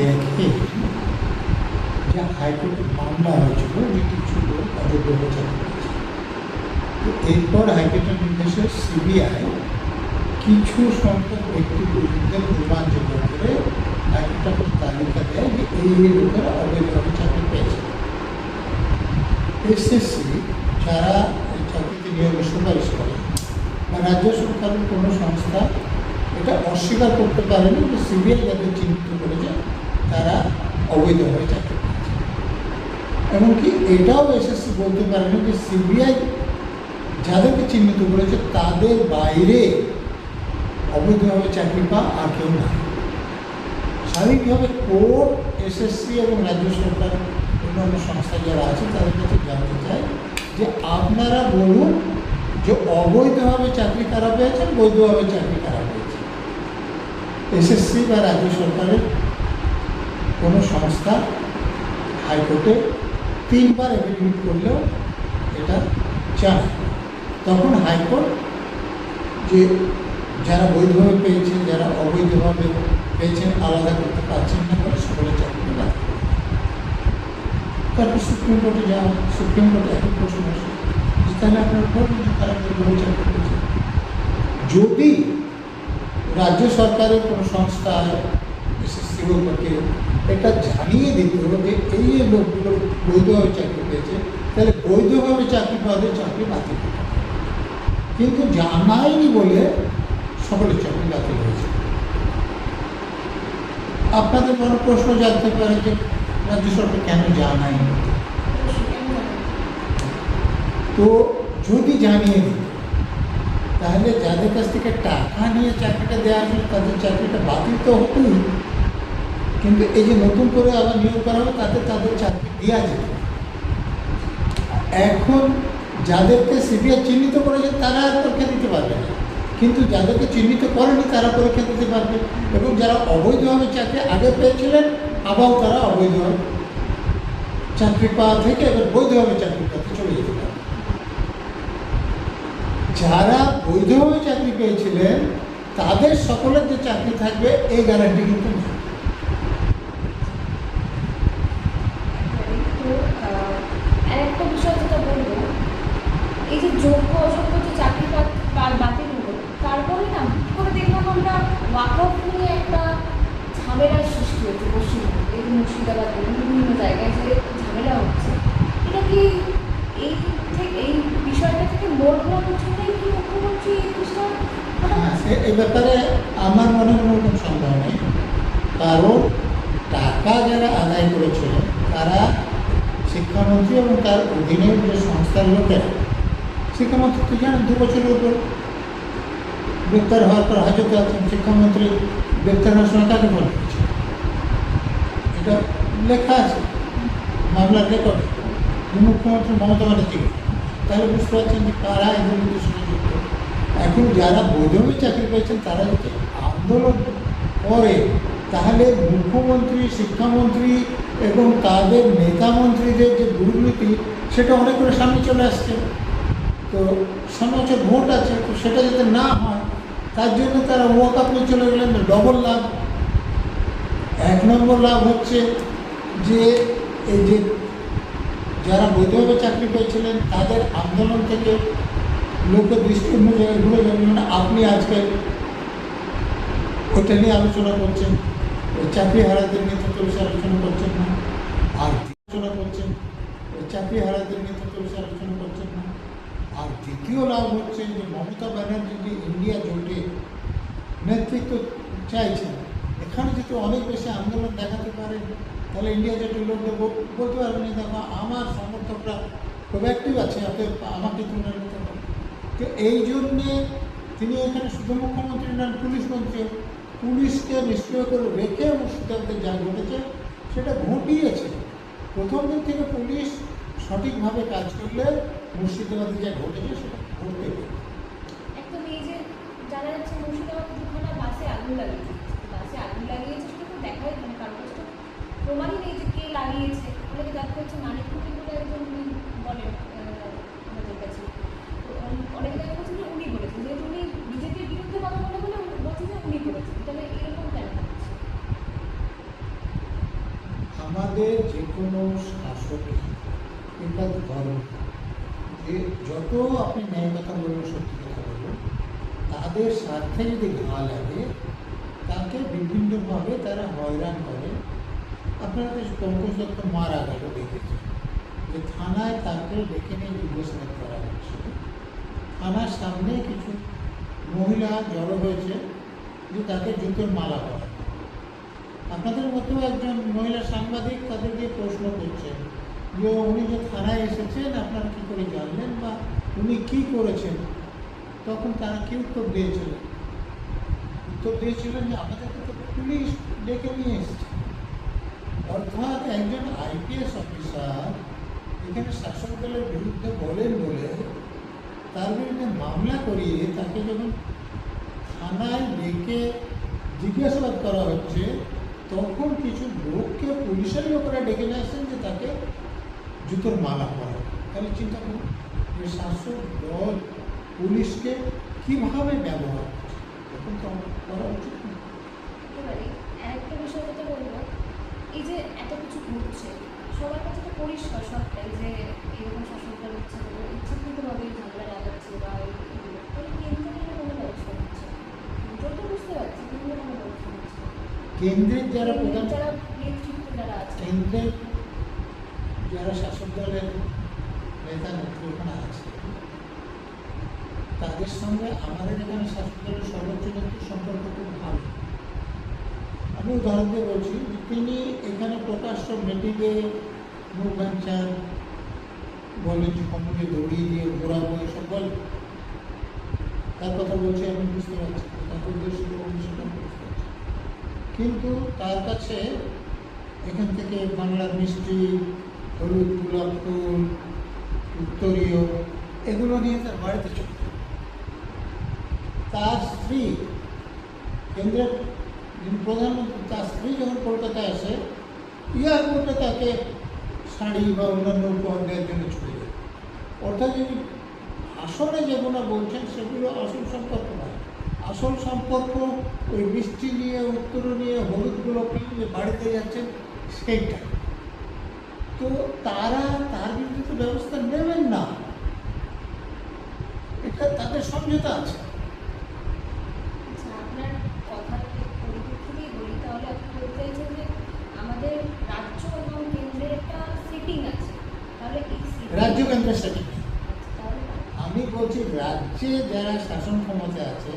দেখে যে হাইকোর্টে মামলা হয়েছিল যে কিছু লোক অবৈধভাবে চাকরি করেছে, তো এরপর হাইকোর্টের নির্দেশে সিবিআই কিছু সংখ্যক ব্যক্তির বিরুদ্ধে প্রমাণ জোগাড় করে হাইকোর্ট তালিকা দেয় যে এই লোকেরা অবৈধভাবে চাকরি পেয়েছে। এসএসসি যারা এই চাকরিতে নিয়োগের সুপারিশ করে বা রাজ্য সরকারের কোনো সংস্থা এটা অস্বীকার করতে পারেনি যে সিবিআই যাদের চিহ্নিত করেছে তারা অবৈধভাবে চাকরি পেয়েছে। এমনকি এটাও এসএসসি বলতে পারেনি যে সিবিআই যাদেরকে চিহ্নিত করেছে তাদের বাইরে অবৈধভাবে চাকরি পাওয়া আর কেউ না। স্বাভাবিকভাবে কোর্ট, এসএসসি এবং রাজ্য সরকার অন্যান্য সংস্থা যারা আছে তাদের কাছে জানতে চায় যে আপনারা বলুন যে অবৈধভাবে চাকরি কারা পেয়েছেন, বৈধভাবে চাকরি কারা পেয়েছে। এসএসসি বা রাজ্য সরকারের কোনো সংস্থা হাইকোর্টে 3 বার এফিডেভিট করলেও এটা জানে। তখন হাইকোর্ট যে যারা বৈধভাবে পেয়েছেন, যারা অবৈধভাবে পেয়েছেন আলাদা করতে পারছেন না বলে সকলের চাকরি বাতিল। তারপর সুপ্রিম কোর্টে যাওয়া, সুপ্রিম কোর্টে একই প্রশ্ন আসে যে তাহলে আপনার বলুন যে তারা বৈধভাবে চাকরি পেয়েছে। যদি রাজ্য সরকারের কোনো সংস্থা এসএসসি হোক বা কেউ এটা জানিয়ে দিত যে এই লোকগুলো বৈধভাবে চাকরি পেয়েছে, তাহলে বৈধভাবে চাকরি পাওয়াদের চাকরি বাতিল হতো। কিন্তু জানায়নি বলে সকলের চাকরি বাতিল হয়েছে। আপনাদের বড় প্রশ্ন জানতে পারে যে রাজ্য সরকার কেন জানায়নি। তো যদি জানিয়ে দিত তাহলে যাদের কাছ থেকে টাকা নিয়ে চাকরিটা দেওয়া হয়েছিল তাদের চাকরিটা বাতিল তো হতোই, কিন্তু এই যে নতুন করে আবার নিয়োগ করা হবে তাদের চাকরি দেওয়া যেত। এখন যাদেরকে সিবিআই চিহ্নিত করেছে তারা আর পরীক্ষা দিতে পারবে না, কিন্তু যাদেরকে চিহ্নিত করেনি তারা পরীক্ষা দিতে পারবে, এবং যারা অবৈধভাবে চাকরি আগে পেয়েছিলেন আবার তারা অবৈধভাবে চাকরি পাওয়া থেকে এবার বৈধভাবে চাকরি পাতে চলে যেতে পারবে। যারা বৈধভাবে চাকরি পেয়েছিলেন তাদের সকলের যে চাকরি থাকবে এই গ্যারান্টি কিন্তু নেই। আরেকটা বিষয় যেটা বলবো, এই যে যোগ্য অযোগ্য যে চাকরি বাতিল হলো, তারপরে না কি করে দেখলাম আমরা ওয়াকআউট নিয়ে একটা ঝামেলার সৃষ্টি হয়েছে পশ্চিমবঙ্গে, এই মুর্শিদাবাদ বিভিন্ন জায়গায় যে ঝামেলা হচ্ছে। এটা কি এই বিষয়টা থেকে মোড় ঘোরার পিছনেই কি মুখ্যমন্ত্রী এই বিষয়? এই ব্যাপারে আমার মনে কোনো রকম সন্দেহ নেই, কারণ টাকা যারা আদায় করেছিল তারা শিক্ষামন্ত্রী এবং তার অধীনের যে সংস্থার লোকেরা, শিক্ষামন্ত্রী তো জানেন 2 বছরের উপর গ্রেপ্তার হওয়ার পর হাজতে আছেন। শিক্ষামন্ত্রী গ্রেপ্তার হওয়ার সময় কাকে ফোন করেছে এটা লেখা আছে মামলার রেকর্ডে, মুখ্যমন্ত্রী মমতা ব্যানার্জি। তাহলে বুঝতে পারছেন যে কারা এই দুর্নীতির সঙ্গে যুক্ত। এখন যারা বৈধভাবে চাকরি পেয়েছেন তারা যদি আন্দোলন করে তাহলে মুখ্যমন্ত্রী, শিক্ষামন্ত্রী এবং তাদের নেতা মন্ত্রীদের যে দুর্নীতি সেটা অনেক করে সামনে চলে আসছে। তো সামনে হচ্ছে ভোট আছে, তো সেটা যাতে না হয় তার জন্য তারা ওয়াকআপ নিয়ে চলে গেলেন। ডবল লাভ। 1 নম্বর লাভ হচ্ছে যে এই যে যারা বৈধভাবে চাকরি পেয়েছিলেন তাদের আন্দোলন থেকে লোকের দৃষ্টি অন্য জায়গায় ঘুরে যাবে। মানে আপনি আজকে ওইটা নিয়ে আলোচনা করছেন, ওই চাকরি হারাদের নেতৃত্ব বিষয়ে আলোচনা করছেন না, আর আলোচনা করছেন ওই চাকরি হারাদের নেতৃত্ব বিষয়ে আলোচনা করছেন না। আর দ্বিতীয় লাভ হচ্ছে যে মমতা ব্যানার্জি যে ইন্ডিয়া জোটে নেতৃত্ব চাইছেন, এখানে যদি অনেক বেশি আন্দোলন দেখাতে পারেন তাহলে ইন্ডিয়া জোটের লোকদের বলতে পারবেন যে দেখো আমার সমর্থকরা খুব অ্যাক্টিভ আছে, অতএব আমাকে তোমরা নিতে পারো। তো এই জন্যে তিনি এখানে শুধু মুখ্যমন্ত্রী নন, পুলিশ মন্ত্রী, পুলিশকে নিষ্ক্রিয় করে রেখে মুর্শিদাবাদে যা ঘটেছে সেটা ঘটিয়েছে। প্রথম দিন থেকে পুলিশ সঠিকভাবে কাজ করলে মুর্শিদাবাদে যা ঘটেছে সেটা ঘটবে। একদম এই যে জানা যাচ্ছে মুর্শিদাবাদে দুখানা বাসে আগুন লাগিয়েছে, সেটা তো দেখাই মানে কারণ প্রমাণই নেই যে কে লাগিয়েছে। অনেকে দেখা হচ্ছে মানিকপুরে বলে একজন বলেন আমাদের কাছে, অনেকে দেখা হচ্ছে যে উনি বলেছেন, যেহেতু উনি বিজেপির বিরুদ্ধে কথা বলে বলছে যে উনি করেছেন। তাহলে এরকম কেন হচ্ছে? শাসকের এটা ধর্ম, যে যত আপনি ন্যায় কথা বলবেন, সত্যি কথা বলবেন, তাদের স্বার্থে যদি ঘা লাগে তাকে বিভিন্নভাবে তারা হয়রান করে। আপনারা তো পঙ্কজ দত্ত মারা গেল দেখেছেন, যে থানায় তাকে ডেকে নিয়ে জিজ্ঞাসাবাদ করা হচ্ছে। থানার সামনে কিছু মহিলা জড়ো হয়েছে যে তাকে জুতোর মালা করা। আপনাদের মধ্যেও একজন মহিলা সাংবাদিক তাদের দিয়ে প্রশ্ন করছেন যে উনি যে থানায় এসেছেন আপনারা কী করে জানলেন, বা উনি কী করেছেন। তখন তারা কি উত্তর দিয়েছিলেন? উত্তর দিয়েছিলেন যে আমাদেরকে তো পুলিশ ডেকে নিয়ে এসেছে। অর্থাৎ একজন আইপিএস অফিসার এখানে শাসক দলের বিরুদ্ধে বলেন বলে তার বিরুদ্ধে মামলা করিয়ে তাকে যখন থানায় ডেকে জিজ্ঞাসাবাদ করা হচ্ছে, তখন কিছু লোককে পুলিশের লোকেরা ডেকে নিয়ে আসছেন যে তাকে জুতোর মালা করা। তাহলে চিন্তা করুন যে শাসক দল পুলিশকে কীভাবে ব্যবহার করছে, তখন তো করা উচিত না। এবারে আরেকটা বিষয় যেটা বলবো, এই যে এত কিছু ঘটছে সবার কাছে তো পরিষ্কার সবটাই যে এরকম শাসকদল ইচ্ছাকৃতভাবে ঝামেলা লাগাচ্ছে বা এইগুলো, তাহলে কেন্দ্রের কোনো ব্যবস্থা নিচ্ছে না। যত বুঝতে পারছি কেন্দ্রের কোনো ব্যবস্থা নিচ্ছে না। কেন্দ্রের যারা প্রধান, যারা নেতৃত্ব যারা আছে, কেন্দ্রের যারা শাসক দলের নেতা নেত্রীখানে আছে, তাদের সঙ্গে আমাদের এখানে শাসক দলের সর্বোচ্চ নেত্রীর সম্পর্ক খুব ভালো। আমি উদাহরণ দিয়ে বলছি যে তিনি এখানে প্রকাশ্য মিটিংয়ে মুখ ভাঙচান, বলেন যে কমকে দৌড়িয়ে দিয়ে ঘোরাবো, এসব বলেন। তার কথা বলছি, আমি বুঝতে পারছি তার উদ্দেশ্য সেটা বুঝতে পারছি। কিন্তু তার কাছে এখান থেকে বাংলার মিষ্টি, হলুদ, গোলাপ ফুল, উত্তরীয়, এগুলো নিয়ে তার বাড়িতে চলত। তার স্ত্রী, কেন্দ্রের যিনি প্রধানমন্ত্রী, তার স্ত্রী যখন কলকাতায় আসে, এয়ারপোর্টে তাকে শাড়ি বা অন্যান্য উপহার দেওয়ার জন্য ছুটে যায়। অর্থাৎ যিনি আসলে যেগুলো বলছেন সেগুলো আসল সম্পর্ক নয়। আসল সম্পর্ক ওই মিষ্টি নিয়ে, উত্তর নিয়ে, হলুদগুলো নিয়ে বাড়িতে যাচ্ছেন, সেইটা। তো তারা তার বিরুদ্ধে তো ব্যবস্থা নেবেন না, এটা তাদের সমঝোতা আছে। আচ্ছা, আপনার কথার পরিপ্রেক্ষিতেই বলি, তাহলে আপনি বলতে চাইছেন যে আমাদের রাজ্য এবং কেন্দ্রের একটা সেটিং আছে, তাহলে এই রাজ্য কেন্দ্রের সেটিং, তাহলে আমি বলছি রাজ্যে যারা শাসন ক্ষমতায় আছে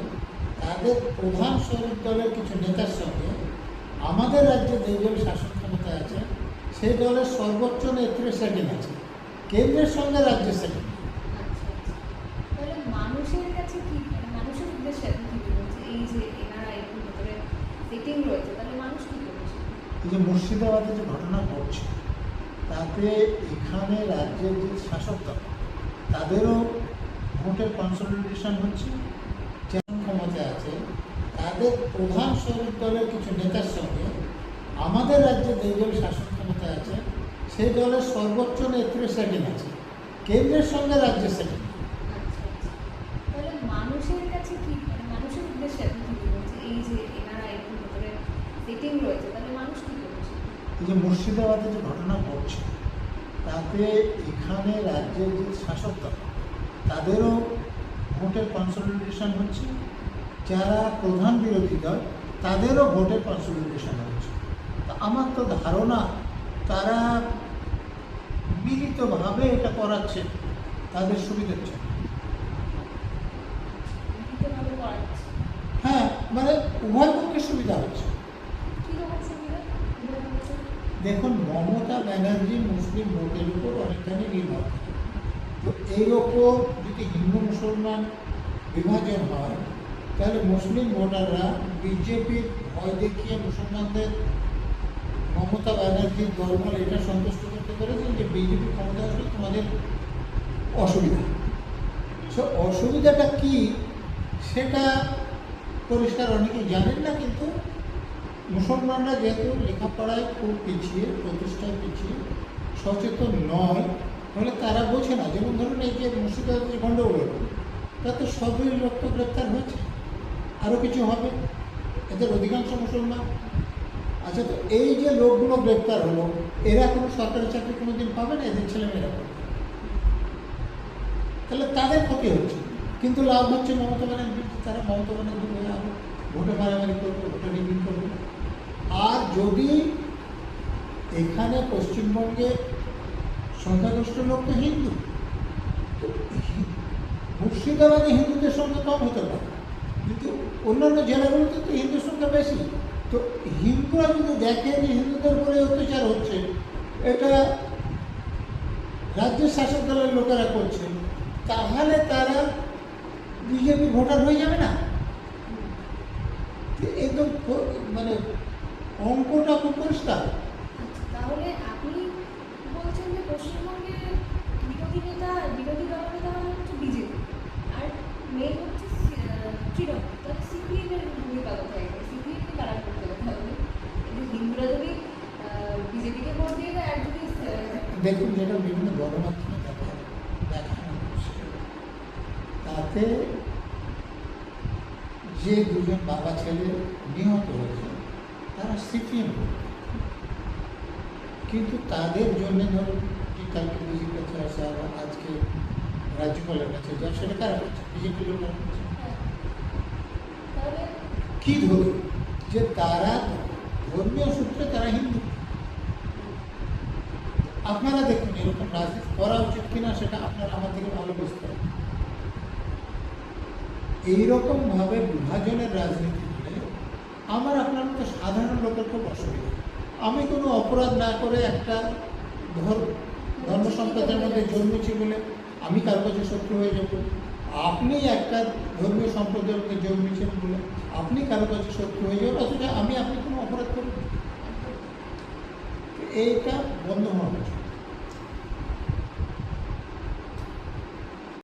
তাদের প্রধান শরিক দলের কিছু নেতার সঙ্গে আমাদের রাজ্যে যে দল শাসন ক্ষমতায় আছে সেই দলের সর্বোচ্চ নেত্রীর সেটিং আছে, কেন্দ্রের সঙ্গে রাজ্যের সেটিং। আচ্ছা আচ্ছা, তাহলে মানুষের কাছে কি, মানে মানুষের উদ্দেশ্যে আপনি কি বলছেন, এই যে এনারা এরকম ভেতরে সেটিং রয়েছে, তাহলে মানুষ কি করছে? এই যে মুর্শিদাবাদে যে ঘটনা ঘটছে, তাতে এখানে রাজ্যের যে শাসক দল তাদেরও ভোটের কনসলিডেশন হচ্ছে। যেমন ক্ষমতায় আছে তাদের প্রধান শরিক দলের কিছু নেতার সঙ্গে আমাদের রাজ্যে যে দল শাসন ক্ষমতায় আছে সেই দলের সর্বোচ্চ নেত্রীর সেটিং আছে, কেন্দ্রের সঙ্গে রাজ্যের সেটিং। আচ্ছা আচ্ছা, তাহলে মানুষের কাছে কি, মানে মানুষের উদ্দেশ্যে আপনি কি বলছেন, এই যে এনারা এরকম ভেতরে সেটিং রয়েছে, তাহলে মানুষ কি করছে? এই যে মুর্শিদাবাদে যে ঘটনা ঘটছে, তাতে এখানে রাজ্যের যে শাসক দল তাদেরও ভোটের কনসলিডেশন হচ্ছে, যারা প্রধান বিরোধী দল তাদেরও ভোটের কনসলিডেশন হচ্ছে। তা আমার তো ধারণা তারা মিলিতভাবে এটা করাচ্ছে তাদের সুবিধার জন্য। লিখিতভাবে করা যাচ্ছে, হ্যাঁ, মানে উভয় পক্ষে সুবিধা হচ্ছে। কীরকম সুবিধা কীভাবে হচ্ছে? দেখুন, মমতা ব্যানার্জি মুসলিম ভোটের উপর অনেকখানি নির্ভর করে। তো এইরকম যদি হিন্দু মুসলমান বিভাজন হয় তাহলে মুসলিম ভোটাররা বিজেপির ভয় দেখিয়ে মুসলমানদের মমতা ব্যানার্জির দলবল এটা সন্তুষ্ট করতে পেরেছেন যে বিজেপি ক্ষমতা আসলে তোমাদের অসুবিধা। সে অসুবিধাটা কি সেটা পরিষ্কার অনেকেই জানেন না, কিন্তু মুসলমানরা যেহেতু লেখাপড়ায় খুব পিছিয়ে, প্রতিষ্ঠায় পিছিয়ে, সচেতন নয়, ফলে তারা বোঝে না। যেমন ধরুন এই যে মুর্শিদাবাদের গণ্ডগোল, তাতে সবই লোক তো গ্রেপ্তার হয়েছে, আরও কিছু হবে। এদের অধিকাংশ মুসলমান, আচ্ছা, তো এই যে লোকগুলো গ্রেপ্তার হলো, এরা কোনো সরকারি চাকরি কোনোদিন পাবে না, এদের ছেলেমেয়েরা পাবে। তাহলে তাদের ক্ষতি হচ্ছে, কিন্তু লাভ হচ্ছে মমতা ব্যানার্জির। তারা মমতা ব্যানার্জি হয়ে আরো ভোটে মারামারি করবে, ভোটে রিগিং করবে। আর যদি এখানে পশ্চিমবঙ্গে সংখ্যাগরিষ্ঠ লোক তো হিন্দু, তো মুর্শিদাবাদে হিন্দুদের সংখ্যা কম হতে পারে, কিন্তু অন্যান্য জেলাগুলোতে তো হিন্দুর সংখ্যা বেশি। তো হিন্দুরা যদি দেখে যে হিন্দুদের উপরে অত্যাচার হচ্ছে, এটা রাজ্যের শাসক দলের লোকেরা করছে, তাহলে তারা বিজেপি ভোটার হয়ে যাবে না? একদম মানে অঙ্কটা খুব পরিষ্কার। আচ্ছা, তাহলে আপনি বলছেন যে পশ্চিমবঙ্গের বিরোধী দলনেতা মানে হচ্ছে বিজেপি, আর মেন হচ্ছে তৃণমূল। তাহলে সিপিএম এর ভূমিকা কোথায়? সিপিএমকে তারা করতে হবে। তাহলে এই যে হিন্দুরা যদি বিজেপিকে ভোট দিয়ে দেয়, আর যদি দেখুন, যেটা বিভিন্ন গণমাধ্যমে দেখানো হচ্ছে, তাতে যে দুজন বাবা ছেলে নিহত হয়েছে তারা সিপিএম, কিন্তু তাদের জন্য ধরুন কালকে বিজেপির কাছে আসা বা আজকে রাজ্যপালের কাছে যা, সেটা কারা করছে? বিজেপি লোকেরা করছে। তাহলে কি ধরুন যে তারা ধর্মীয় সূত্রে তারা হিন্দু। আপনারা দেখুন এরকম রাজনীতি করা উচিত কিনা সেটা আপনারা আমার থেকে ভালো বুঝতে হবে। এইরকম ভাবে বিভাজনের রাজনীতি হলে আমার আপনার মতো সাধারণ লোকের খুব অসুবিধা। আমি কোনো অপরাধ না করে একটা ধর্ম সম্প্রদায়ের মধ্যে জন্মেছি বলে আমি কারো কাছে শত্রু হয়ে যাব, আপনি একটা ধর্মীয় সম্প্রদায়ের মধ্যে জন্মেছেন বলে আপনি কারো কাছে শত্রু হয়ে যাবেন, অথচ আপনি কোনো অপরাধ করবেন। এইটা বন্ধ হওয়া উচিত।